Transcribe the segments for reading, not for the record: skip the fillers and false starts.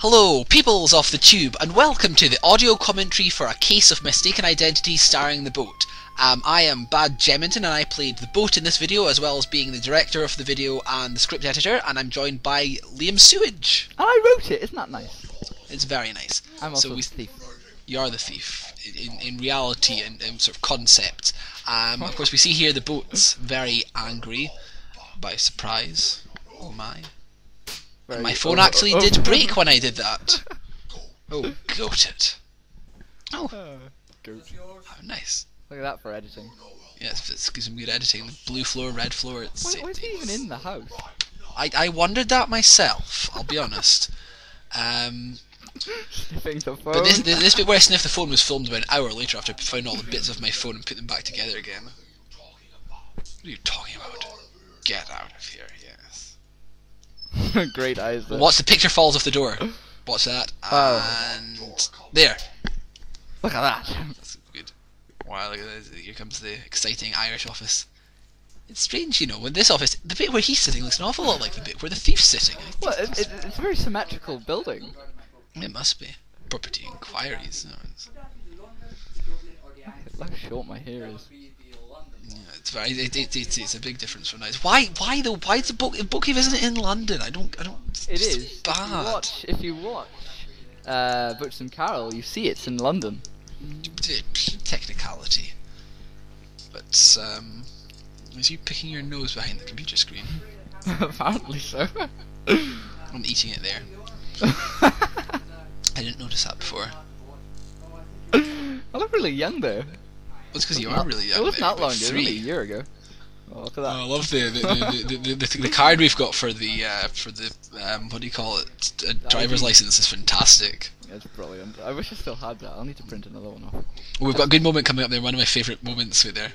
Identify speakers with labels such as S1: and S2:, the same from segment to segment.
S1: Hello, peoples of the tube, and welcome to the audio commentary for A Case of Mistaken Identity starring the boat. I am Bad Geminton, and I played the boat in this video, as well as being the director of the video and the script editor, and I'm joined by Liam Sewage.
S2: And I wrote it, isn't that nice?
S1: It's very nice.
S2: I'm also the thief.
S1: You are the thief, in reality and sort of concept. Of course, we see here the boat's very angry by surprise. Oh my. And my phone actually did break when I did that. Oh, goated. Oh.
S2: Goat.
S1: Oh, nice.
S2: Look at that for editing.
S1: Yeah, it's some good editing. Blue floor, red floor.
S2: Why is he even in the house?
S1: I wondered that myself, I'll be honest.
S2: Sniffing the phone.
S1: But this bit where I sniffed the phone was filmed about an hour later after I found all the bits of my phone and put them back together again. What are you talking about? Get out of here, yes.
S2: Great eyes.
S1: Well, watch the picture falls off the door. Watch that. And there.
S2: Look at that.
S1: That's good. Wow, look at this. Here comes the exciting Irish office. It's strange, you know, when this office, the bit where he's sitting looks an awful lot like the bit where the thief's sitting.
S2: Well, it's a very symmetrical building.
S1: It must be. Property inquiries. No,
S2: Look how short my hair is.
S1: yeah, it's very. It's a big difference from nice. Why though? Why is the bookcave isn't in London? I don't.
S2: It is.
S1: Bad.
S2: If you watch Boots and Carol, you see it's in London.
S1: Technicality. But is you picking your nose behind the computer screen?
S2: Apparently so.
S1: I'm eating it there. I didn't notice that before.
S2: I look really young though.
S1: Well, it's because you are really young.
S2: It wasn't that long ago,
S1: Three.
S2: only a year ago. Oh, look at that.
S1: Oh, I love the card we've got for the what do you call it? Driver's license is fantastic.
S2: It's brilliant. I wish I still had that. I'll need to print another one off.
S1: Well, we've got a good moment coming up there. One of my favourite moments right there.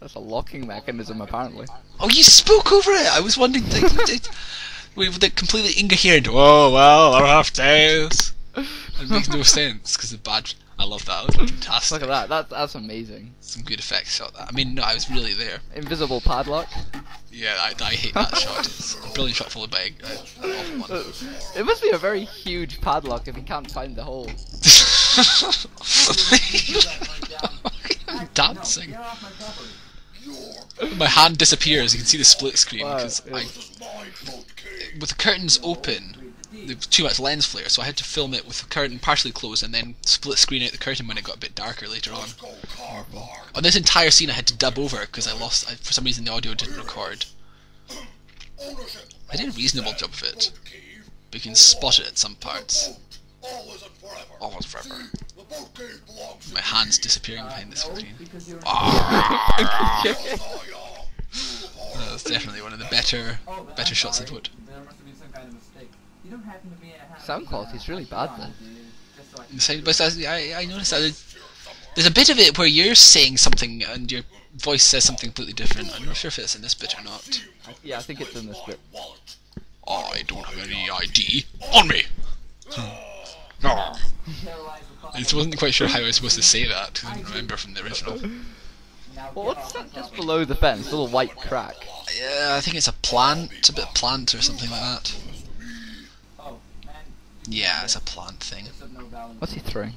S2: That's a locking mechanism, apparently.
S1: Oh, you spoke over it. I was wondering. With the completely incoherent. Oh well, I don't have days. It makes no sense because the badge. I love that. That was fantastic.
S2: Look at that. That's amazing.
S1: Some good effects shot that. I mean, no, I was really there.
S2: Invisible padlock.
S1: Yeah, I hate that shot. It's a brilliant shot followed by an awful one.
S2: It must be a very huge padlock if you can't find the hole.
S1: Dancing. My hand disappears. You can see the split screen because with the curtains open, there was too much lens flare, so I had to film it with the curtain partially closed and then split screen out the curtain when it got a bit darker later on. On this entire scene I had to dub over because for some reason the audio didn't record. I did a reasonable job of it, but you can spot it at some parts. Almost forever. My hand's disappearing behind this screen. That's definitely one of the better shots I've put.
S2: Sound quality's really bad then.
S1: But I noticed that there's a bit of it where you're saying something and your voice says something completely different. I'm not sure if it's in this bit or not.
S2: Yeah, I think it's in this bit.
S1: I don't have any ID on me. No. I just wasn't quite sure how I was supposed to say that. I didn't remember from the original.
S2: Well, what's that just below the fence? A little white crack.
S1: Yeah, I think it's a plant. It's a bit of plant or something like that. Yeah, it's a plant thing.
S2: What's he throwing?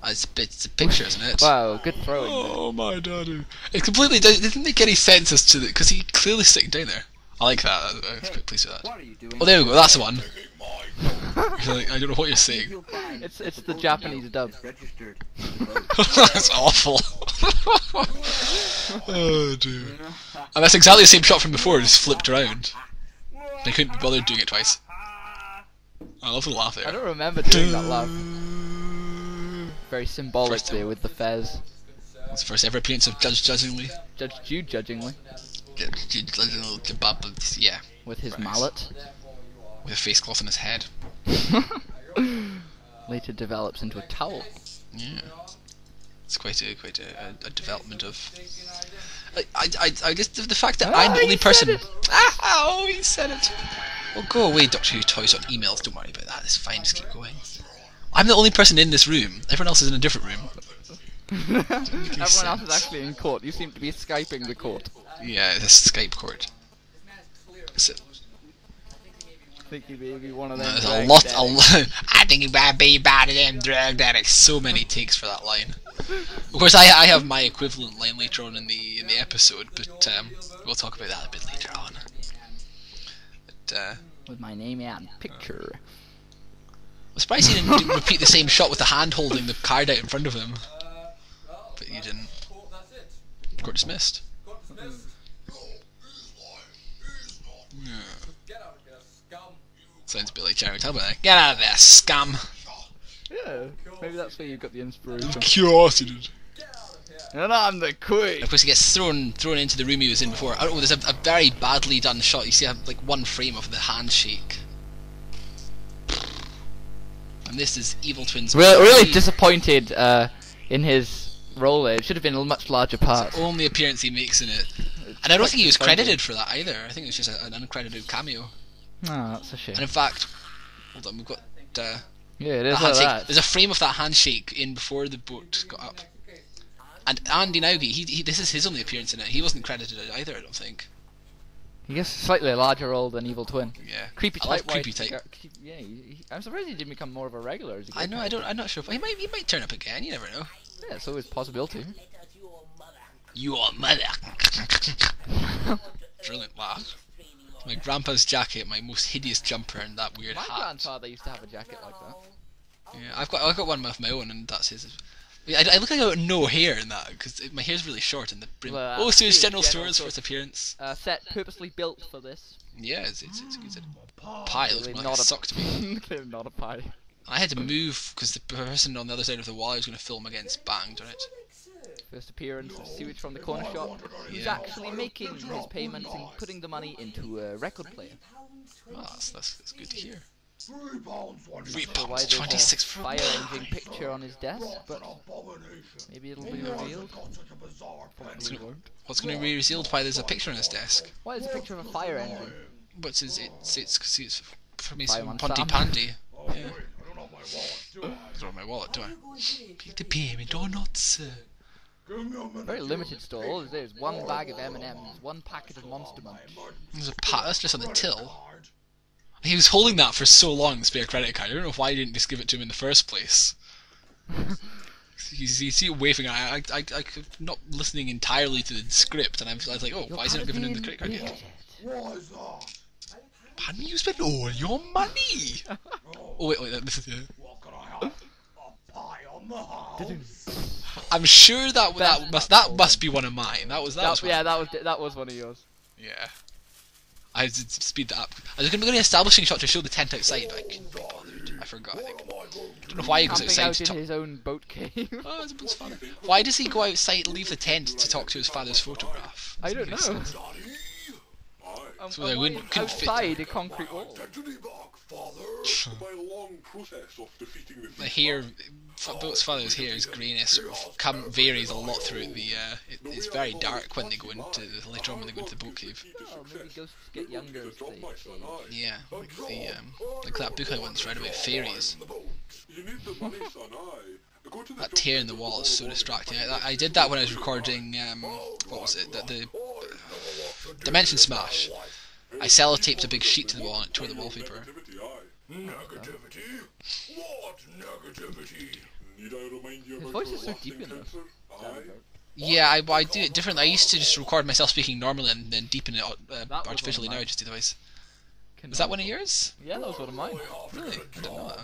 S1: It's a picture, isn't it?
S2: Wow, good throwing.
S1: Oh my daddy! It completely didn't make any sense as to because he clearly sitting down there. I like that. I was quite pleased with that. Oh, there we go. That's the one. Like, I don't know what you're saying.
S2: It's the Japanese dub.
S1: That's awful. Oh dear. And that's exactly the same shot from before, just flipped around. They couldn't be bothered doing it twice. I love the laugh there.
S2: I don't remember doing that laugh. Very symbolic there with the fez.
S1: It's the first ever appearance of Judge Judgingly.
S2: Judge Jude judgingly.
S1: Yeah.
S2: With his mallet.
S1: With a face cloth on his head.
S2: Later develops into a towel.
S1: Yeah. It's quite a development of. I guess the fact that I'm the only person. Oh, he said it. Well, go away, Doctor Who Toys on emails. Don't worry about that. It's fine. Just keep going. I'm the only person in this room. Everyone else is in a different room.
S2: Everyone else is actually in court. You seem to be Skyping the court.
S1: Yeah, it's a Skype court. So,
S2: think he may be one of them.
S1: There's
S2: drug
S1: a lot.
S2: addicts.
S1: I think he might be bad at them drug addicts. So many takes for that line. Of course, I have my equivalent line later on in the episode, but we'll talk about that a bit later on. But,
S2: with my name and picture.
S1: I'm surprised he didn't repeat the same shot with the hand holding the card out in front of him. But you didn't. Court dismissed. Yeah. Sounds a bit like Jeremy Talbot there. Get out of there, scum!
S2: Yeah, maybe that's where you got the inspiration.
S1: Curiosity.
S2: And I'm the queen.
S1: Of course, he gets thrown into the room he was in before. Oh, there's a very badly done shot. You see, like one frame of the handshake. And this is Evil Twins.
S2: Really disappointed in his role there. It should have been a much larger part.
S1: It's the only appearance he makes in it. And I don't think he was credited for that either. I think it was just an uncredited cameo.
S2: Oh, that's a shame.
S1: And in fact, hold on, we've got
S2: yeah, it is like
S1: handshake.
S2: that.
S1: There's a frame of that handshake in before the boat got up. And Andy Naughey, this is his only appearance in it. He wasn't credited either, I don't think.
S2: He gets slightly a larger role than Evil Twin.
S1: Yeah.
S2: Creepy
S1: I love
S2: type.
S1: creepy type.
S2: Yeah, I'm surprised he didn't become more of a regular. As he
S1: I know. I'm not sure. He might turn up again. You never know.
S2: Yeah, it's always a possibility.
S1: Your mother. Brilliant laugh. My grandpa's jacket, my most hideous jumper, and that weird
S2: My
S1: hat.
S2: grandfather used to have a jacket like that.
S1: Yeah, I've got one of my own, and that's his. I look like I got no hair in that because my hair's really short and the brim.
S2: Well,
S1: Sewage General Store's first appearance.
S2: Set purposely built for this.
S1: Yeah, it's a pie. It looks more like a sock to me.
S2: Clearly not a pie.
S1: I had to move because the person on the other side of the wall I was going to film against banged on it.
S2: First appearance of Sewage from the corner shop. He's actually making his payments and putting the money into a record player.
S1: Oh, that's good to hear.
S2: £3,
S1: 26 for
S2: fire engine picture on his desk, but maybe it'll be revealed.
S1: What's going to be revealed? Why there's a picture on his desk?
S2: Why is a picture of a fire engine?
S1: But it's for me some
S2: Fireman
S1: Ponty
S2: Sam.
S1: Pandy. Yeah. I don't have my wallet, do I? Pick the payment or not, sir.
S2: Very limited store. All there's one bag of M&M's, one packet of Monster Munch.
S1: There's a that's just on the till. He was holding that for so long, the spare credit card. I don't know why he didn't just give it to him in the first place. You see it waving. I'm not listening entirely to the script, and I was like, oh, why is he not giving him the credit card yet? Pardon me, you spent all your money! Oh, wait, this is it. I'm sure that must be one of mine. That was
S2: one of yours.
S1: Yeah. I had to speed that up. I was going to be an establishing shot to show the tent outside, but I couldn't be bothered. I forgot, I think. I don't know why he goes outside to talk.
S2: His own boat cave.
S1: Oh, it's father. Why does he go outside, leave the tent to talk to his father's photograph?
S2: I don't know.
S1: So they couldn't
S2: outside
S1: fit
S2: a concrete wall.
S1: The hair, Boat's father's hair is greyness, sort of varies a lot throughout the. It's very dark when they go into later on when they go into the boat cave.
S2: Oh, maybe ghosts get younger as they age.
S1: Yeah, like that book I once read about fairies. That tear in the wall is so distracting. I did that when I was recording. What was it? The Dimension Smash. I sellotaped a big sheet to the wall and it tore the wallpaper.
S3: Negativity? What negativity?
S2: His voice is so deep in this.
S1: Yeah, I do it differently. I used to just record myself speaking normally and then deepen it artificially. Now I just do the voice. Was that one of yours?
S2: Yeah, that was one of mine.
S1: Really? I didn't know that.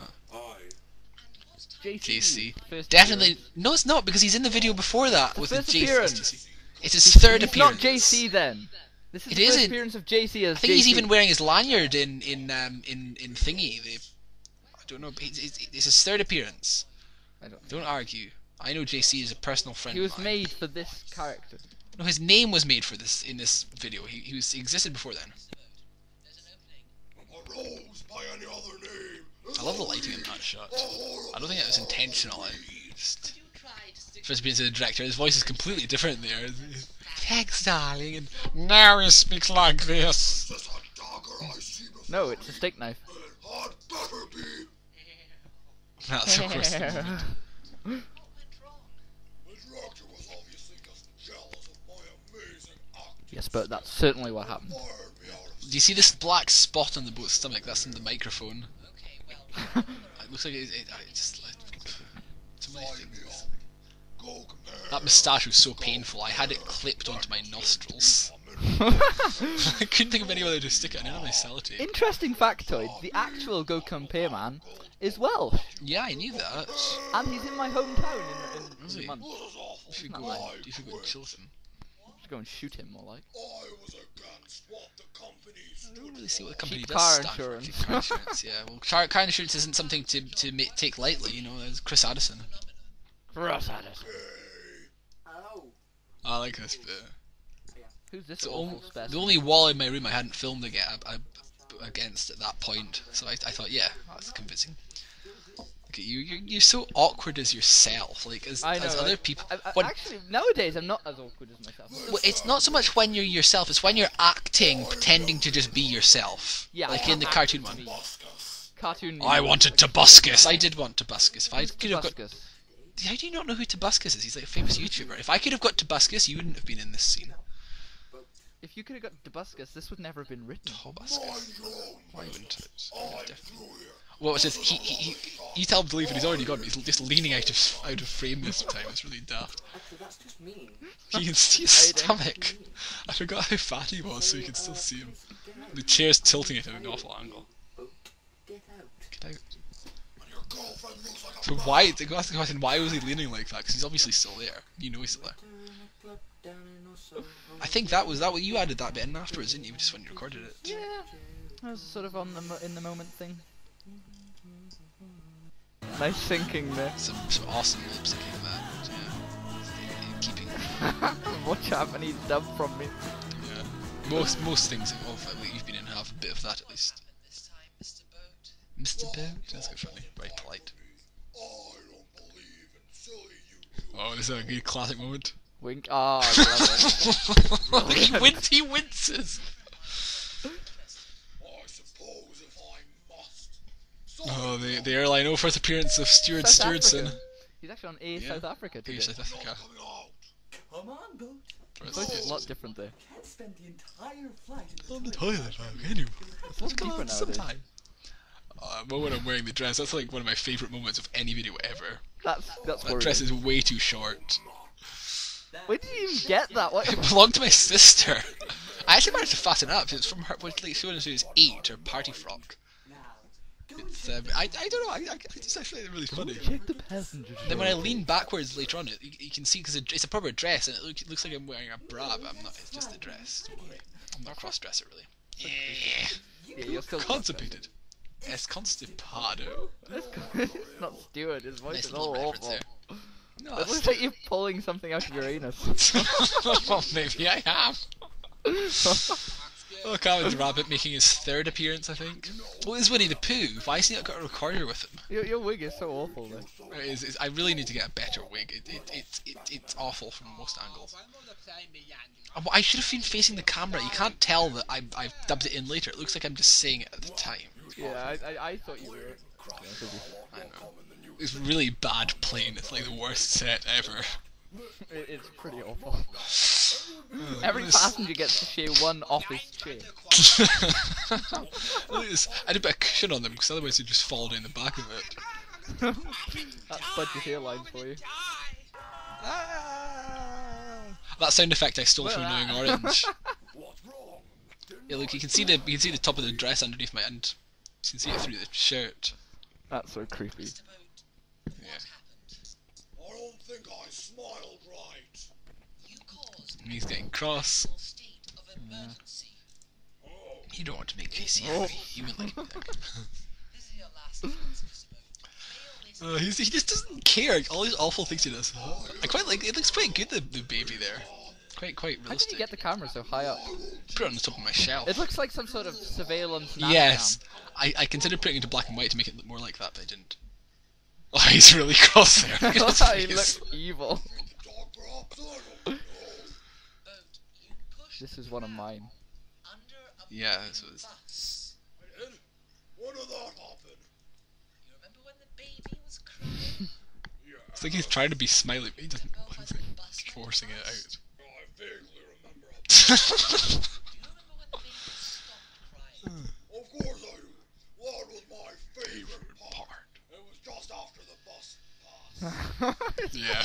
S2: JC.
S1: Definitely. No, it's not, because he's in the video before that with the
S2: JC.
S1: Appearance. It's his third appearance.
S2: It's not JC then. This is the first appearance of JC as
S1: I think
S2: JC.
S1: he's even wearing his lanyard in Thingy. I don't know. It's his third appearance. Don't argue. I know JC is a personal friend.
S2: He was
S1: of mine.
S2: made for this character.
S1: No, his name was made for this in this video. He existed before then. I love the lighting in that shot. I don't think it was intentional. Just first appearance of the director. His voice is completely different there. Thanks, darling. And now he speaks like this.
S2: No, it's a steak knife.
S1: That's of course.
S2: Yes, but that's certainly what happened.
S1: Do you see this black spot on the boat's stomach? That's in the microphone. It looks like it just like so many things. That moustache was so painful. I had it clipped onto my nostrils. I couldn't think of any way to stick it on my sellotape.
S2: Interesting factoid: the actual Go Compare is Welsh.
S1: Yeah, I knew that.
S2: And he's in my hometown in a month.
S1: You should go and chill with him.
S2: Just go and shoot him, more like.
S1: I don't really see what the company
S2: Cheap
S1: does.
S2: car
S1: stand for.
S2: insurance.
S1: Cheap car insurance, yeah. Well, car insurance isn't something to take lightly, you know. There's Chris Addison.
S2: Chris Addison.
S1: I like this bit.
S2: Who's this?
S1: The
S2: Specimen?
S1: only wall in my room I hadn't filmed against at that point, so I thought, yeah, that's convincing. Look at you, you're so awkward as yourself, like as other people.
S2: Actually, nowadays I'm not as awkward as myself.
S1: Well, it's not so much when you're yourself; it's when you're acting, pretending to just be yourself.
S2: Yeah,
S1: like in the cartoon one.
S2: Cartoon.
S1: I wanted Tobuscus. I did want Tobuscus. If I could have got.
S2: Tobuscus?
S1: How do you not know who Tobuscus is? He's like a famous YouTuber. If I could have got Tobuscus, you wouldn't have been in this scene.
S2: If you could have got Tobuscus, this would never have been written.
S1: Tobuscus. Why wouldn't it? Definitely. What was this? You tell him to leave and he's already gone. He's just leaning out of frame this time. It's really daft.
S4: That's just me.
S1: You can see his stomach. I forgot how fat he was, so you can still see him. The chair's tilting it at an awful angle.
S4: Get out.
S1: Get out. So why? The question: why was he leaning like that? Because he's obviously still there. You know he's still there. I think that was what you added that bit in afterwards, didn't you? Just when you recorded it.
S2: Yeah, that was sort of on the in the moment thing. Nice thinking there.
S1: Some awesome lip syncing of that. Yeah. Keeping.
S2: Watch Japanese dub from me.
S1: Yeah. Most things of like you've been in have a bit of that at least. Mr. Boat? That's good funny. Very polite. Oh, this is a good classic moment.
S2: Wink. Ah, I love it.
S1: He winces! Oh, the airline. Oh, first appearance of Stuart
S2: South
S1: Stewardson.
S2: Africa. He's actually on Air South Africa today.
S1: Air South Africa.
S4: Come on, boat.
S2: His voice is a lot different there.
S4: Can't spend the entire flight
S1: On the toilet, anyway.
S2: It's deeper now.
S1: Sometime. But when I'm wearing the dress, that's like one of my favourite moments of any video ever.
S2: That's
S1: That
S2: worrying.
S1: dress is way too short.
S2: Where did you even get that? What?
S1: It belonged to my sister. I actually managed to fatten it up. It's from her. Like she was 8, her party frock. It's I don't know. I just actually really funny.
S2: Check the passenger.
S1: Then when I lean backwards later on, you can see because it's a proper dress and it looks like I'm wearing a bra, but I'm not. It's just a dress. Don't worry. I'm not a cross dresser really.
S2: Yeah, you're still
S1: Constipated. Es constipado.
S2: It's not Stewart. His voice
S1: Nice
S2: is
S1: little
S2: all
S1: reference
S2: awful.
S1: there. No,
S2: It
S1: that's
S2: looks like you're pulling something out of your anus.
S1: well, maybe I am. Oh, Calvin's Rabbit making his 3rd appearance, I think. Well, this is Winnie the Pooh. Why has he not got a recorder with him?
S2: Your wig is so awful, though.
S1: I really need to get a better wig. It's awful from most angles. I should have been facing the camera. You can't tell that I've dubbed it in later. It looks like I'm just saying it at the time.
S2: Yeah, I thought you were.
S1: I know. It's really bad playing. It's like the worst set ever.
S2: It's pretty awful. Every passenger gets to share one office chair.
S1: Look at this. I did put a cushion on them because otherwise they'd just fall down the back of it.
S2: That's Budget's hairline for you.
S1: That sound effect I stole from Knowing Orange. Yeah, look, you can see the top of the dress underneath my end. You can see it through the shirt.
S2: That's so creepy.
S1: Yeah.
S3: I don't think I smiled right.
S1: And he's getting cross.
S2: Yeah.
S1: You don't want to make JC happy. You would like that. He just doesn't care. All these awful things he does. I quite like. It looks quite good. The baby there. Quite
S2: How did
S1: realistic.
S2: you get the camera so high up?
S1: Put it on the top of my shelf.
S2: It looks like some sort of surveillance.
S1: Yes. I considered putting it into black and white to make it look more like that, but I didn't. Oh, he's really cross there. Look at his
S2: He
S1: face.
S2: looks evil. This is one of mine.
S1: Yeah, this was.
S3: When did that happen?
S1: It's like he's trying to be smiley, but he doesn't. He's like forcing it out.
S3: I vaguely remember.
S1: Yeah.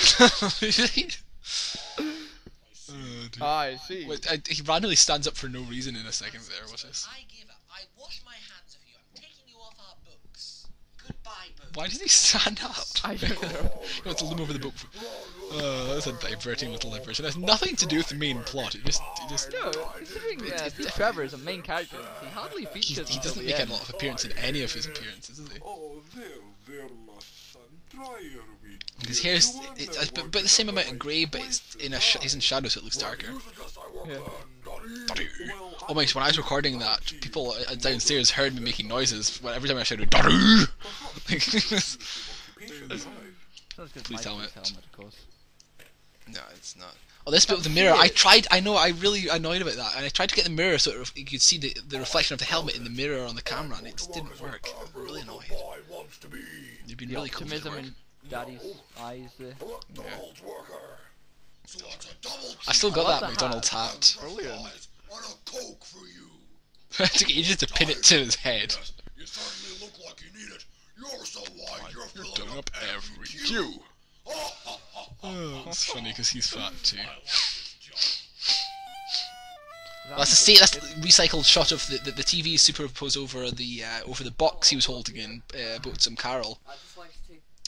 S2: I see.
S1: Wait, he randomly stands up for no reason in a second there. What's this?
S5: I give up. I wash my hands of you. I'm taking you off our books. Goodbye, books.
S1: Why did he stand up?
S2: I don't know.
S1: He wants to loom over the book. That's a diverting little diversion. It has nothing to do with the main plot. It just
S2: No, considering Steve Trevor is a main character, he hardly features.
S1: he doesn't make a lot of appearance in any of his appearances, does he?
S3: Oh, there, my son. Dry your wheat.
S1: His hair's about the same amount of grey, but it's he's in shadow, so it looks darker.
S2: Yeah.
S1: Oh my gosh, when I was recording that, people downstairs heard me making noises every time I shouted Daru! Please tell me.
S2: Of course.
S1: No, it's not. Oh, this bit with the mirror, I know, I really annoyed about that, and I tried to get the mirror so you could see the reflection of the helmet in the mirror on the camera, and it just didn't work. I'm really annoyed. You've been really cool.
S2: Optimism in Daddy's eyes there.
S1: I still got that McDonald's hat.
S2: Brilliant.
S3: And a Coke for you.
S1: It took ages to pin it to his head.
S3: You certainly look like you need it. You're so wide, you're filling
S1: Done up every cue. Oh, it's funny because he's fat too. That's the recycled shot of the TV superimposed over the box he was holding in Boatsome Carol.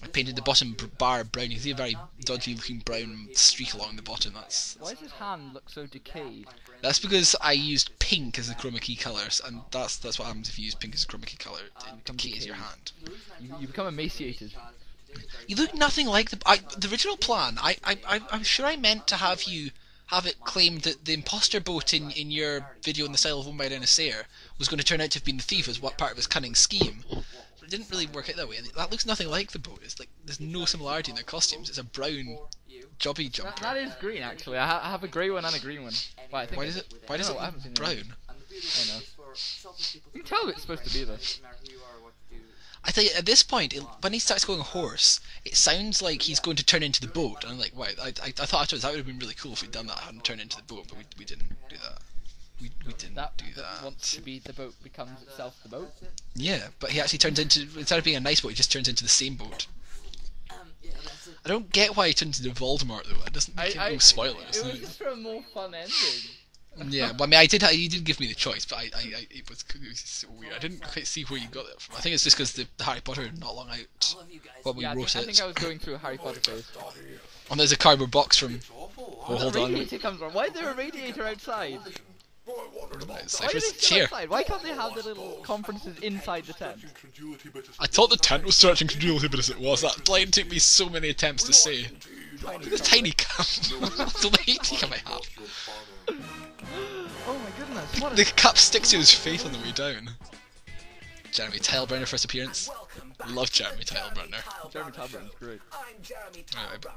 S1: I painted the bottom bar brown. You can see a very dodgy looking brown streak along the bottom.
S2: Why does his hand look so decayed?
S1: That's because I used pink as the chroma key colours, and that's what happens if you use pink as a chroma key colour. It decays your hand.
S2: You become emaciated.
S1: You look nothing like the original plan. I'm sure I meant to have it claimed that the imposter boat in your video in the style of One by Dinosaur was going to turn out to have been the thief as what part of his cunning scheme. But it didn't really work out that way. That looks nothing like the boat. It's like there's no similarity in their costumes. It's a brown jobby jumper.
S2: That is green actually. I have a grey one and a green one. Well, I think
S1: Why does it look brown?
S2: I know. You can tell it's supposed to be though.
S1: I tell you, at this point, when he starts going hoarse, it sounds like he's going to turn into the boat. And I'm like, wait, I thought afterwards that would have been really cool if we'd done that and turned into the boat, but we didn't do that. We didn't do that.
S2: Wants to be the boat becomes itself the boat.
S1: Yeah, but he actually turns into, instead of being a nice boat, he just turns into the same boat. I don't get why he turns into Voldemort though. It doesn't make it no spoilers.
S2: It was just for a more fun ending.
S1: Yeah, well, I mean, you did give me the choice, but it was so weird. I didn't quite see where you got it from. I think it's just because the Harry Potter not long out when we wrote
S2: I
S1: it.
S2: think I was going through a Harry Potter phase.
S1: And there's a cardboard box from. Oh, hold on.
S2: Radiator comes from. Why is there a radiator outside?
S1: It's
S2: Why
S1: like
S2: are they
S1: this
S2: still
S1: chair.
S2: outside? Why can't they have the little conferences inside the tent?
S1: I thought the tent was searching credulity, but as it was, that line took me so many attempts to say. The tiny cup. The lady cup I have.
S2: Oh my goodness! What
S1: The cap sticks to his face on the way down. Jeremy Tailburner first appearance. Love Jeremy Tailburner.
S2: Jeremy Tailburner's great.
S1: Anyway, but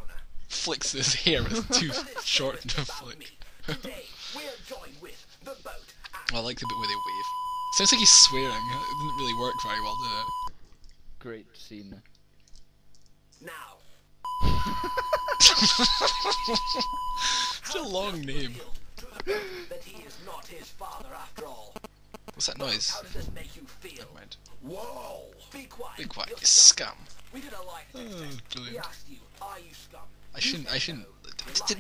S1: flicks his hair is too short to flick. I like the bit where they wave. Sounds like he's swearing. It didn't really work very well, did it?
S2: Great scene.
S4: Now.
S1: It's a long name.
S4: That he is not his father after all.
S1: What's that noise?
S4: How does this make you feel?
S1: Never mind.
S4: Whoa! Be quiet.
S1: Be quiet,
S4: You're
S1: you scum.
S4: We did a lie detector test. We
S1: Brilliant.
S4: asked you, are you scum?
S1: I shouldn't.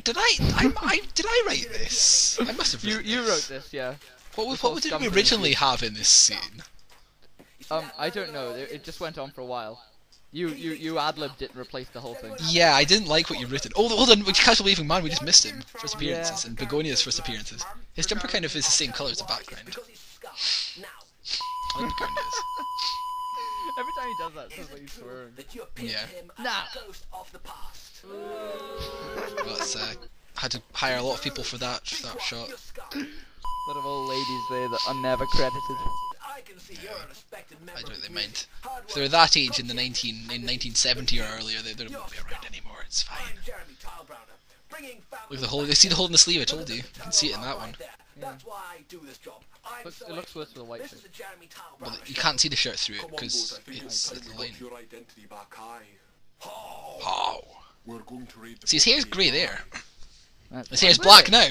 S1: Did I write this? I must have written
S2: You
S1: this.
S2: wrote this, yeah.
S1: What did we originally have in this scene?
S2: I don't know. It just went on for a while. You ad-libbed it and replaced the whole thing.
S1: Yeah, I didn't like what you written. Oh, hold on, Casual Leaving Man, we just missed him. First appearances, and Begonia's first appearances. His jumper kind of is the same colour as the background.
S4: Because he's scum. Now.
S1: I like Begonia's.
S2: Every time he does that, it sounds like he's swearing.
S4: That you appear
S1: Yeah.
S4: to him as
S2: Now.
S4: a ghost of the past.
S1: Well, it's, had to hire a lot of people for that shot.
S4: You're scum.
S2: A lot of old ladies there that are never credited.
S4: I can see you're a respected member
S1: I don't know
S4: of
S1: what they
S4: the
S1: meant.
S4: hard
S1: If they were that age in 1970 or earlier, they won't be around anymore. It's fine.
S4: I'm Jeremy Tailbrowner, bringing family
S1: Look at the hole. You see the hole in the sleeve? I told you. You can see it in that one.
S4: right there. That's why I do this job. I'm
S2: It
S4: so
S2: looks worse with a white
S4: This
S2: shirt.
S4: is the Jeremy Tailbrowner
S1: Well, you
S4: show.
S1: can't see the shirt through it because it's the line.
S3: Your identity back high.
S1: Oh.
S3: We're going to read the
S1: See, his hair's grey there. I say it's black now.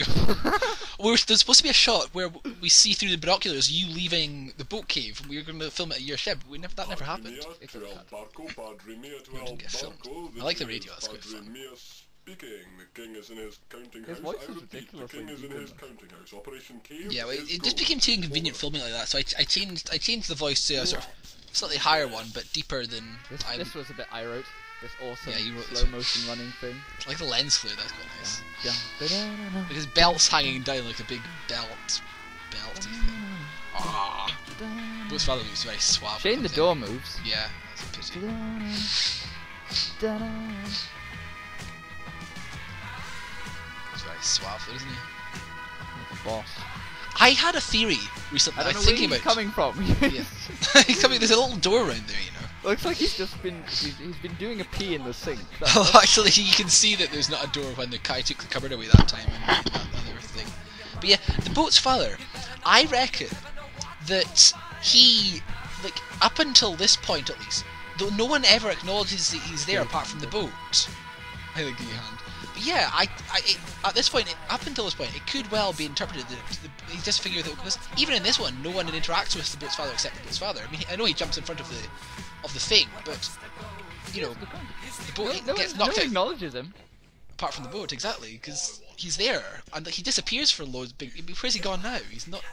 S1: There's supposed to be a shot where we see through the binoculars you leaving the boat cave, and we were going to film it at your ship. That never happened. It didn't get filmed. I like the radio. That's quite fun.
S2: His voice is ridiculous.
S1: Yeah, well, it just became too inconvenient filming like that, so I changed the voice to a sort of slightly higher one, but deeper than.
S2: This was a bit I wrote. This awesome
S1: you wrote
S2: slow motion running thing.
S1: I like the lens flare. That's quite nice.
S2: Yeah.
S1: Like his belt's hanging down like a big belty thing. Ah, Boat's father looks very suave.
S2: Shane the door moves.
S1: Yeah, that's a pity. He's very suave, though, isn't he?
S2: Like a boss.
S1: I had a theory recently.
S2: I don't know
S1: thinking
S2: where he's
S1: about
S2: coming from.
S1: Yeah, he's coming. There's a little door around there, you know.
S2: Looks like he's been doing a pee in the sink.
S1: Well, actually, you can see that there's not a door when the guy took the cupboard away that time and that other thing. But yeah, the boat's father, I reckon that he, like, up until this point at least, though no one ever acknowledges that he's there apart from the boat. I think in your hand. But yeah, at this point, up until this point, it could well be interpreted that he just figured that, because even in this one, no one interacts with the boat's father except the boat's father. I mean, I know he jumps in front of the thing, but you know, the boat gets knocked out.
S2: Acknowledges him.
S1: Apart from the boat, exactly, because he's there, and he disappears for loads. Where's he gone now? He's not.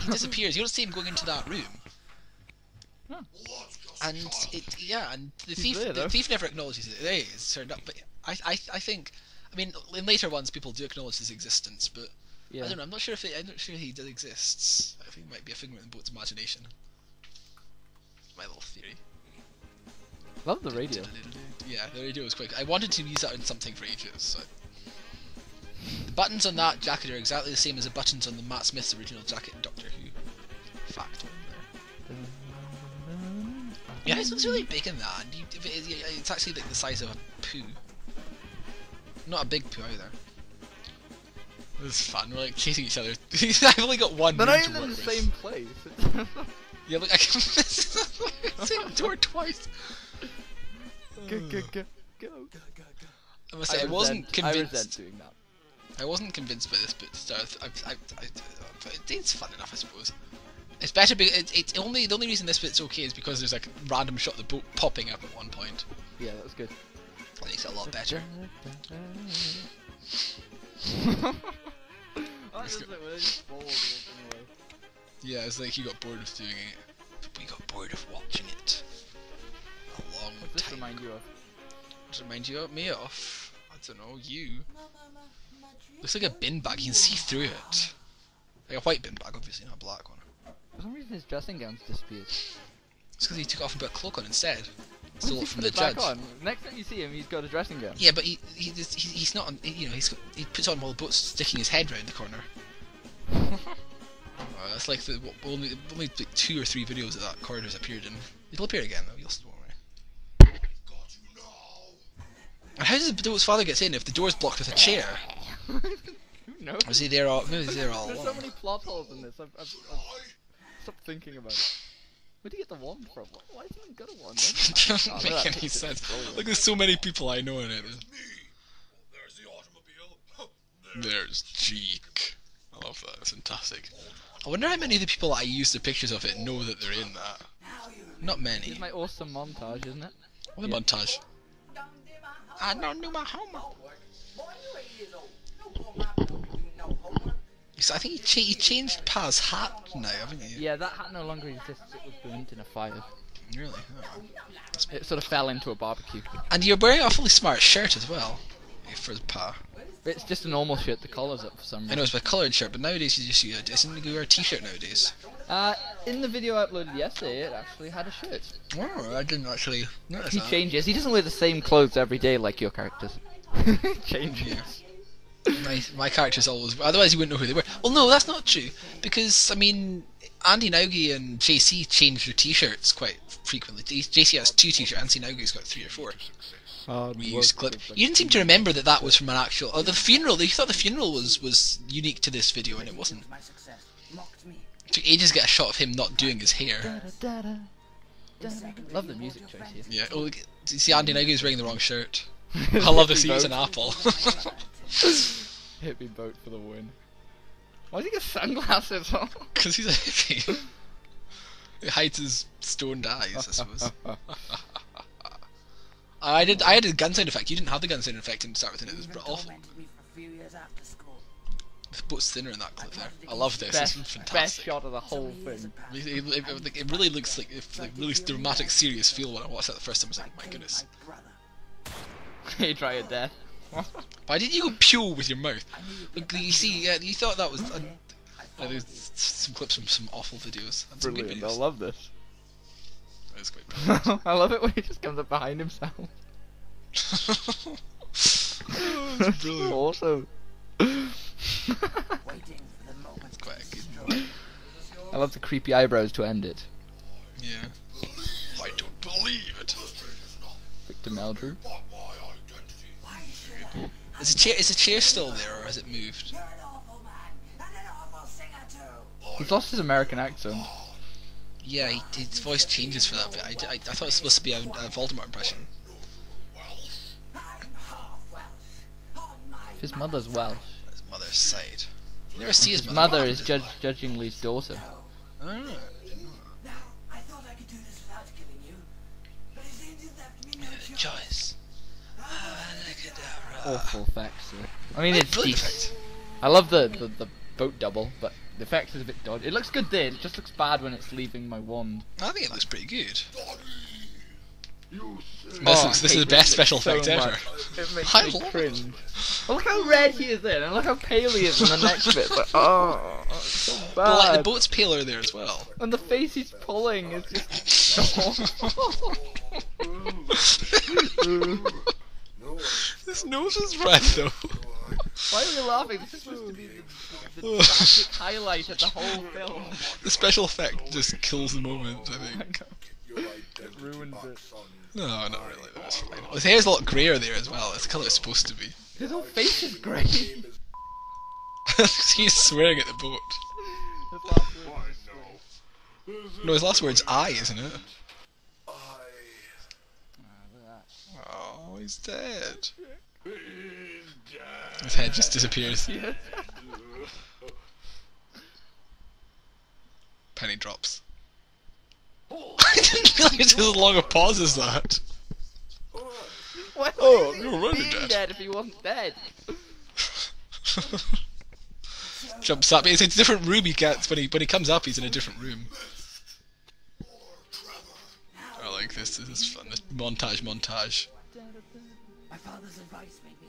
S1: He disappears. You don't see him going into that room.
S2: Huh.
S1: And and the thief,
S2: there,
S1: the thief never acknowledges it. There he is, turned up. But I think, I mean, in later ones, people do acknowledge his existence, but
S2: Yeah.
S1: I don't know. I'm not sure he does exists. I think it might be a figment of the boat's imagination. My little theory.
S2: Love the radio.
S1: Yeah, the radio was quick. I wanted to use that in something for ages. So. The buttons on that jacket are exactly the same as the buttons on the Matt Smith's original jacket in Doctor Who. Fact one there. Yeah, it's really big in that. And it's actually like the size of a poo. Not a big poo either. This is fun. We're like chasing each other. I've only got one.
S2: They're
S1: room
S2: not
S1: to
S2: even in
S1: work
S2: the
S1: with.
S2: same place.
S1: Yeah, look, I can same door twice.
S2: Go.
S1: I must say, I wasn't
S2: I resent
S1: convinced.
S2: doing that.
S1: I wasn't convinced by this bit to start. It's fun enough, I suppose. It's better. It's the only reason this bit's okay is because there's like a random shot of the boat popping up at one point.
S2: Yeah, that was good.
S1: That makes it a lot better. Yeah, it's like you got bored of doing it, but we got bored of watching it. A long
S2: What does this
S1: time.
S2: remind you of?
S1: Does it remind you of me of? I don't know, you. Looks like a bin bag, you can see through it. Like a white bin bag, obviously, not a black one.
S2: For some reason his dressing gown's disappeared.
S1: It's because he took it off and put a cloak on instead.
S2: Why
S1: Stole
S2: did
S1: it
S2: he
S1: from
S2: put
S1: the
S2: it back
S1: judge.
S2: on? Next time you see him, he's got a dressing gown.
S1: Yeah, but he's not on, you know, he puts on while the boat's sticking his head round the corner. That's like the only like 2 or 3 videos that corridor's appeared in. It'll appear again though, you'll still worry.
S3: Got you now.
S1: And how does the boat's father get in if the door's blocked with a chair?
S2: Who knows?
S1: Or is he there all? Maybe he's there all
S2: There's so
S1: along.
S2: many plot holes in this. I've stopped thinking about it. Where do you get the wand from? Why has he even got a wand?
S1: Doesn't
S2: Oh,
S1: make
S2: that
S1: any
S2: picture's
S1: sense.
S2: brilliant.
S1: Like there's so many people I know in it.
S3: There's the automobile.
S1: There's Jeek. I love that. It's fantastic. I wonder how many of the people I use the pictures of it know that they're in that. Not many.
S2: It's my awesome montage, isn't it?
S1: What a montage. I don't do my homework. So I think he changed Paz hat now, haven't you?
S2: Yeah, that hat no longer exists. It was burnt in a fire.
S1: Really? Oh.
S2: It sort of fell into a barbecue.
S1: And you're wearing a fully smart shirt as well. For the Pa.
S2: It's just a normal shirt. The collar's up for some
S1: I
S2: reason.
S1: know it's a coloured shirt, but nowadays you just isn't you wear a t-shirt nowadays?
S2: In the video I uploaded yesterday, it actually had a shirt.
S1: Oh, I didn't actually notice
S2: He
S1: that.
S2: changes. He doesn't wear the same clothes every day like your characters. Changes.
S1: My characters always. Otherwise, you wouldn't know who they were. Well, no, that's not true because I mean, Andy Naughty and JC change their t-shirts quite frequently. JC has 2 t-shirts. Andy Naugie's got 3 or 4. We used clip. You didn't seem to remember that was from an actual. Oh, the funeral. You thought the funeral was unique to this video, and it wasn't. It took ages to get a shot of him not doing his hair.
S2: Love the music choice here.
S1: Yeah. Oh, look, you see, Andy Naugie's wearing the wrong shirt. I love this. He was an apple.
S2: Hippie boat for the win. Why does he get sunglasses on?
S1: Because he's a hippie. It hides his stoned eyes, I suppose. I had a gun sound effect. You didn't have the gun sound effect to start with, and it was awful. The boat's thinner in that clip there. I love this. This is fantastic.
S2: Best shot of the whole thing.
S1: It really looks like really dramatic, serious feel when I watched that the first time. I was like, my goodness.
S2: He tried to death.
S1: Why didn't you go pew with your mouth? Look, you see, you thought that was. There's some clips from some awful videos. And some good
S2: Brilliant,
S1: videos.
S2: I love this.
S1: That is quite brilliant.
S2: I love it when he just comes up behind himself.
S1: That's brilliant.
S2: Awesome.
S1: That's quite a good.
S2: I love the creepy eyebrows to end it.
S1: Yeah. I don't believe it.
S2: Victor Meldrew.
S1: Is the chair still there, or has it moved?
S2: He's lost his American accent.
S1: Yeah, his voice changes for that bit. I thought it was supposed to be a Voldemort impression.
S2: His mother's Welsh.
S1: His mother's side. You never see his
S2: His
S1: mother.
S2: mother is Judging Lee's daughter.
S1: Oh. Choice.
S2: Awful effects. I mean, it's
S1: Brilliant
S2: decent.
S1: effect.
S2: I love the boat double, but the effects is a bit dodgy. It looks good there. It just looks bad when it's leaving my wand.
S1: I think it looks pretty good.
S2: Oh,
S1: This is the best special
S2: so
S1: effect ever.
S2: much. It makes
S1: I
S2: me
S1: love it.
S2: cringe. Oh, look how red he is there, and look how pale he is in the next bit. Like, oh, it's so bad.
S1: But like the boat's paler there as well.
S2: And the face he's pulling is just.
S1: His nose is red though.
S2: Why are we laughing? This is supposed to be the dramatic highlight of the whole film.
S1: The special effect just kills the moment, I think.
S2: It ruins it.
S1: No, not really. That's fine. His hair's a lot greyer there as well. That's the colour it's supposed to be.
S2: His whole face is grey.
S1: He's swearing at the boat.
S2: His last word is
S1: No, his last word's I, isn't it? Oh, he's dead. His head just disappears. Penny drops. I didn't realize it was as long a pause as that.
S2: What?
S1: Oh, you're already
S2: Being
S1: dead.
S2: dead if he wasn't dead.
S1: Jumps up. It's a different room he gets when he comes up. He's in a different room. I like this. This is fun. This montage.
S4: My father's advice made me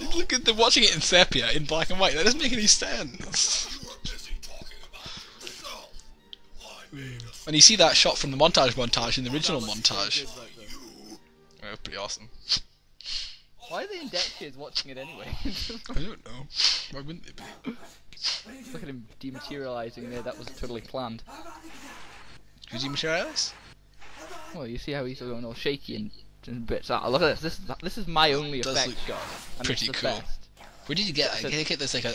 S4: fail.
S1: Look at them watching it in sepia, in black and white. That doesn't make any sense. And you see that shot from the montage in the original montage. Oh, pretty awesome.
S2: Why are they in deck kids watching it anyway?
S1: I don't know. Why wouldn't they be?
S2: Look at him dematerializing there. That was totally planned.
S1: Who dematerialize?
S2: Well, you see how he's going all shaky and bits. Ah, look at this. This is my only
S1: Does
S2: effect
S1: look
S2: shot. And
S1: pretty
S2: it's the
S1: cool.
S2: best.
S1: Where did you get it? I get this like a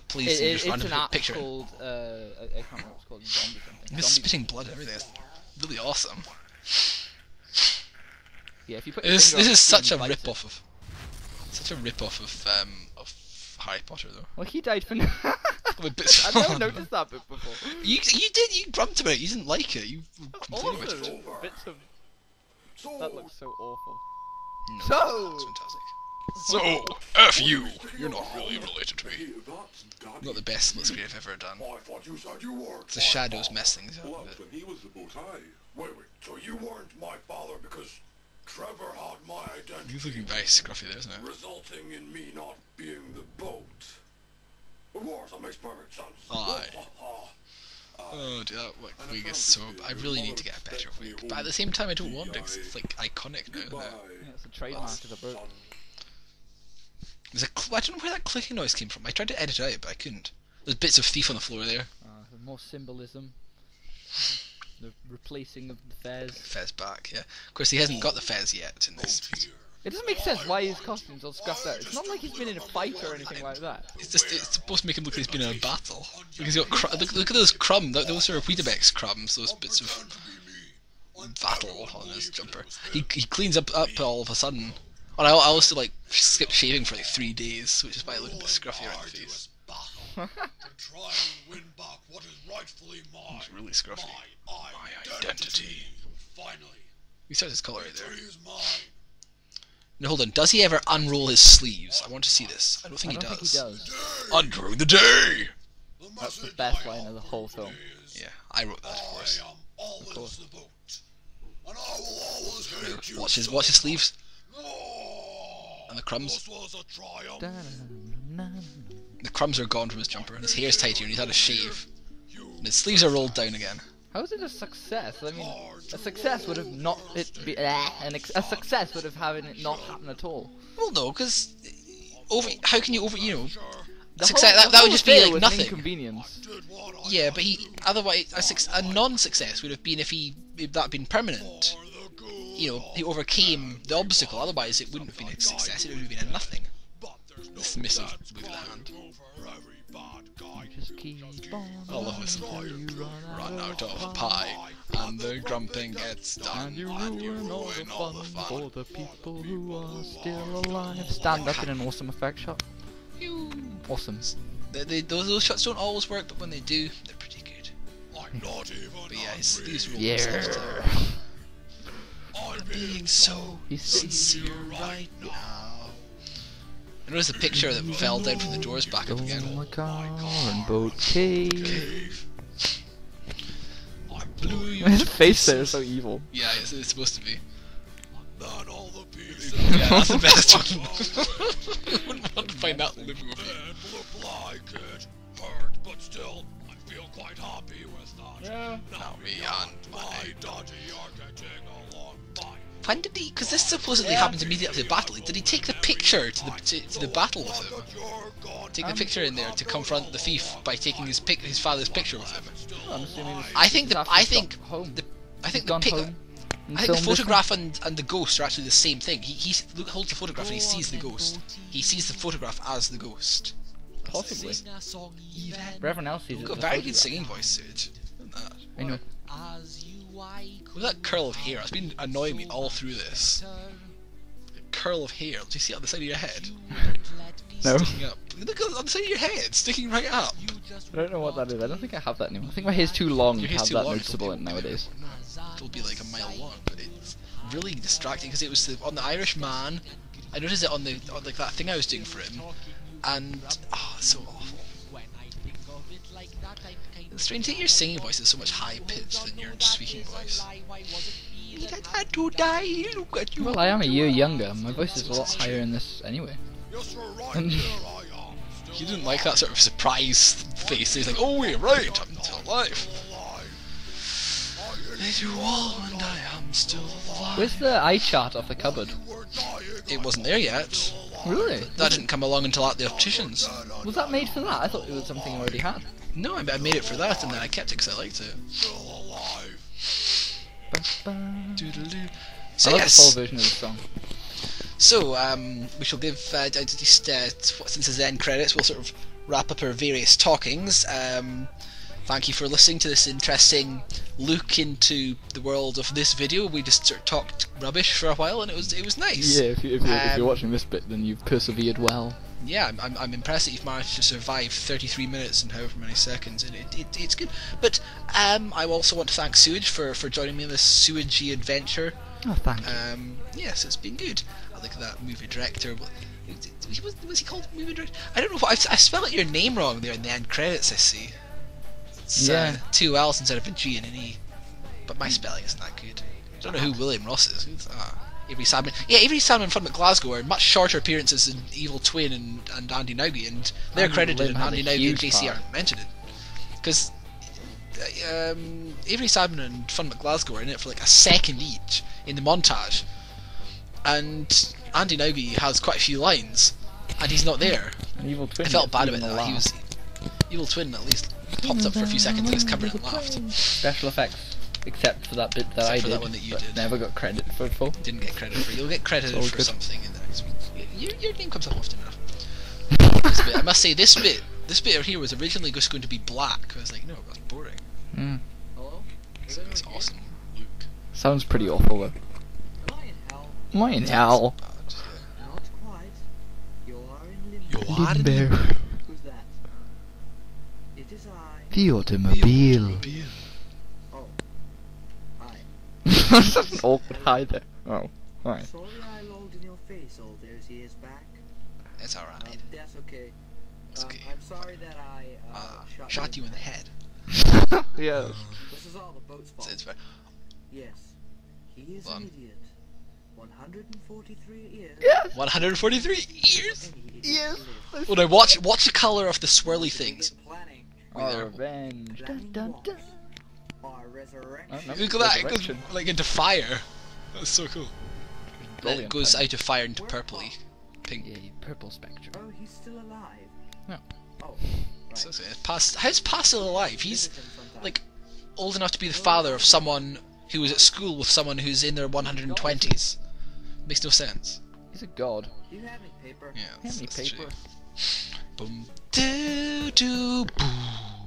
S1: police and just
S2: It's
S1: random
S2: an app
S1: picture.
S2: called I can't remember what it's called. Zombie something.
S1: It's
S2: Zombie-
S1: spitting blood and everything. It's really awesome.
S2: Yeah, if you put your
S1: This
S2: finger on
S1: is
S2: the
S1: such a
S2: screen, it
S1: rip
S2: bites
S1: off of Harry Potter though.
S2: it. Well, he died for.
S1: With bits
S2: I've never noticed that bit before.
S1: You did. You grumped about it. You didn't like it. You complained about
S2: Awesome.
S1: it.
S2: Bits of. That looks so awful.
S1: No,
S2: So-
S1: that's fantastic. So, F you! You're not really related to me. Not the best split screen I've ever done.
S3: I thought you said you weren't.
S1: The shadows mess things up
S3: Well,
S1: a bit.
S3: when he was the boat, Wait, so you weren't my father because Trevor had my identity,
S1: He's looking very scruffy there, isn't it?
S3: resulting in me not being the boat. Of course, that makes perfect sense.
S1: Aye. Oh, dude, that wig is so... I really need to get a better wig. But at the same time, I don't want it, 'cause it's like iconic now, isn't it?
S2: Yeah, it's a trademark of the boat.
S1: There's I don't know where that clicking noise came from. I tried to edit it out, but I couldn't. There's bits of Thief on the floor there.
S2: More symbolism. The replacing of the fez.
S1: Fez back, yeah. Of course, he hasn't got the Fez yet in this.
S2: It doesn't make sense why his costume's all scuffed out. It's not like he's been in a fight or anything like that.
S1: It's supposed to make him look like he's been in a battle. Because he's got look at those those are Weetabix crumbs, those bits of battle on his jumper. He cleans up all of a sudden And I also like skipped shaving for like 3 days, which is why I look a bit scruffy around the face.
S3: To try and win back what is rightfully mine.
S1: It's really scruffy.
S3: My
S1: identity.
S3: Finally,
S1: He starts his colour right there.
S3: victory is mine.
S1: Now hold on, does he ever unroll his sleeves? I want to see this. I don't think
S2: I don't
S1: he
S2: think he
S1: does.
S2: does.
S1: Unduring the day!
S2: That's the best line of the whole film.
S1: Yeah, I wrote that, of course.
S3: I am always
S2: course.
S3: the boat, and I will always hate you.
S1: Watch his sleeves.
S3: Oh,
S1: And the crumbs.
S3: this was a triumph.
S2: Da-na-na-na.
S1: The crumbs are gone from his jumper, and his hair's tighter, and he's had a shave. And his sleeves are rolled down again.
S2: How is it a success? I mean, a success would have not a success would have having it not happen at all.
S1: Well, no, because how can you
S2: The
S1: success?
S2: whole- the
S1: That would
S2: whole
S1: just be
S2: affair
S1: like
S2: was an
S1: nothing.
S2: inconvenience.
S1: Yeah, but otherwise a non-success would have been if that had been permanent. He overcame the obstacle. Otherwise, it wouldn't have been a success. It would have been a nothing. This missive move of the hand.
S2: Just keep on.
S1: I love this.
S2: until you
S1: Run out of pie, and the grumping gets done,
S2: And you ruin all the fun for the people who are still alive. Stand up in an awesome effect shot. Awesome.
S1: Those shots don't always work, but when they do, they're pretty good.
S3: I'm not even
S1: But yeah, these rules.
S2: Yeah.
S1: I'm being so
S2: He's
S1: sincere right now. I noticed a picture that fell down from the doors back up again.
S2: my car and boat cave.
S1: Cave. I blew you
S2: His
S1: to
S2: face there is
S1: pieces.
S2: so evil.
S1: Yeah, it's supposed to be.
S3: Not all the pieces.
S1: Yeah, that's the best one. I wouldn't want to find that living with you.
S3: And look like it hurt, but still, I feel quite happy with that.
S2: Yeah.
S3: Now
S1: me
S3: me
S1: and
S3: and my daddy are getting along fine.
S1: When did he? Because this supposedly happens immediately after the battle. Did he take the picture to the battle with him?
S3: You're gone.
S1: Take the picture in there to confront the thief by taking his father's picture with him.
S2: I'm assuming this
S1: I think
S2: is
S1: the
S2: after
S1: I
S2: he's
S1: think
S2: got home.
S1: the I think
S2: He's gone
S1: the pic,
S2: home and
S1: I think the
S2: filmed this
S1: photograph and the ghost are actually the same thing. He holds the photograph and he sees the ghost. He sees the photograph as the ghost.
S2: one. Possibly.
S5: Sing a song even
S2: But everyone else sees it.
S1: You've got
S2: as
S1: a
S2: a
S1: very good
S2: photograph.
S1: singing voice, Sewage.
S2: I know.
S5: as you wake.
S1: With that curl of hair, it's been annoying me all through this.
S5: Turn,
S1: The curl of hair. Do you see it on the side of your head?
S5: let me
S2: No.
S1: Sticking up. Look on the side of your head, sticking right up.
S5: You just
S2: I don't know what that is. I don't think I have that anymore. I think my hair's too long
S1: Your
S2: to
S1: hair's
S2: have
S1: too
S2: that
S1: long,
S2: noticeable
S1: it'll be-
S2: nowadays.
S1: It'll be like a mile long, but it's really distracting because it was on the Irish Man. I noticed it on like that thing I was doing for him, and it's so awful.
S5: when I think of it like that, I'm kind
S1: It's strange that your singing voice is so much higher pitched than your speaking voice.
S5: Why was it
S1: Me that had to die, look at you.
S2: Well, I am a year younger. My voice is a lot higher in this anyway.
S3: Yes, you're right. Here I am.
S1: He didn't like that sort of surprise face. He's like, oh, you're right, I'm still alive. I do all and I am still alive.
S2: Where's the eye chart off the cupboard?
S1: It wasn't there yet.
S2: Really?
S1: That didn't come along until at the opticians.
S2: Was that made for that? I thought it was something I already had.
S1: No, I made it for that and then I kept it because I liked it.
S2: Ba-ba.
S1: Doodaloo.
S2: I
S1: So
S2: love the full
S1: yes,
S2: version of the song.
S1: so we shall give at least since it's the end credits, we'll sort of wrap up our various talkings. Thank you for listening to this interesting look into the world of this video. We just sort of talked rubbish for a while, and it was nice.
S2: Yeah, if
S1: Um,
S2: you're watching this bit, then you've persevered well.
S1: Yeah, I'm impressed that you've managed to survive 33 minutes and however many seconds, and it's good. But I also want to thank Sewage for joining me in this sewagey adventure.
S2: Oh, thank you.
S1: Yes, it's been good. I like that movie director. Was he called movie director? I don't know. What I spelled your name wrong there in the end credits. I see. It's,
S2: Yeah.
S1: 2 L's instead of a G and an E. But my spelling isn't that good. I don't know who William Ross is. Who's that? Avery Sadman. Yeah, Avery Sadman and Fun McGlasgow are much shorter appearances than Evil Twin and Andy Naughty, and they're
S2: Andy
S1: credited,
S2: Lim
S1: and
S2: had a
S1: Andy Naughty and
S2: huge
S1: JC
S2: part.
S1: aren't mentioned. Because Avery Sadman and Fun McGlasgow are in it for like a second each in the montage, and Andy Naughty has quite a few lines, and he's not there.
S2: An evil twin.
S1: I felt bad about
S2: even
S1: that.
S2: laugh.
S1: He was Evil Twin at least popped up for a few seconds in his cupboard and laughed.
S2: Special effects, except for that bit that
S1: Except
S2: I
S1: for
S2: did,
S1: that one that you
S2: but
S1: did.
S2: never got credit for it.
S1: Didn't get credit for. You'll get credited
S2: It's all
S1: for
S2: good.
S1: something in the next week. Your name comes up often enough. This bit, I must say, this bit here was originally just going to be black. I was like, no, that's boring.
S2: Mm.
S5: Hello?
S1: So it's awesome. Luke.
S2: Sounds pretty awful though.
S5: Am I in hell?
S2: Am I in hell?
S1: Bad, yeah.
S2: Limbo.
S4: Who's that? It is I.
S2: The automobile.
S4: Oh. Hi.
S2: Such an awkward hi there. Oh, hi.
S4: Sorry I lolled in your face all those years back.
S1: It's alright.
S4: That's okay.
S1: It's okay.
S4: I'm sorry that I
S1: Shot you in the head.
S2: Yeah.
S4: This is all the boat's fault.
S1: It's fine.
S4: Yes. He is an idiot. 143 years.
S2: Yeah.
S1: 143 years?
S4: Any idiot
S2: Yes.
S4: can live.
S1: Well, now watch the colour of the swirly things.
S4: Begin planning.
S1: Wait
S2: Our
S1: there.
S2: revenge. Dun, dun, dun.
S4: Our resurrection.
S2: Oh, no.
S1: Look at that, it goes
S2: Resurrection.
S1: like into fire. That's so cool. Then it
S2: Brilliant.
S1: goes out of fire into purpley. Pink.
S2: Yeah, purple spectrum.
S4: Oh, he's still alive.
S2: No.
S4: Oh,
S1: So
S4: right.
S1: how's Pa still alive? He's
S4: Visit him sometime.
S1: like old enough to be the father of someone who was at school with someone who's in their 120s. Makes no sense.
S2: He's a god.
S4: Do you have any paper?
S1: Yeah,
S2: Hand me
S1: that's
S2: paper.
S1: true. Boom. Do do boom.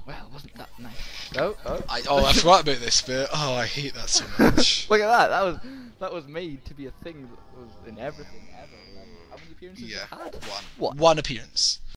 S2: Well, wasn't that nice? Oh, oh.
S1: I forgot about this bit. Oh, I hate that so much.
S2: Look at that. That was made to be a thing that was in everything ever. How many appearances
S1: Yeah,
S2: it had?
S1: one.
S2: What?
S1: One appearance.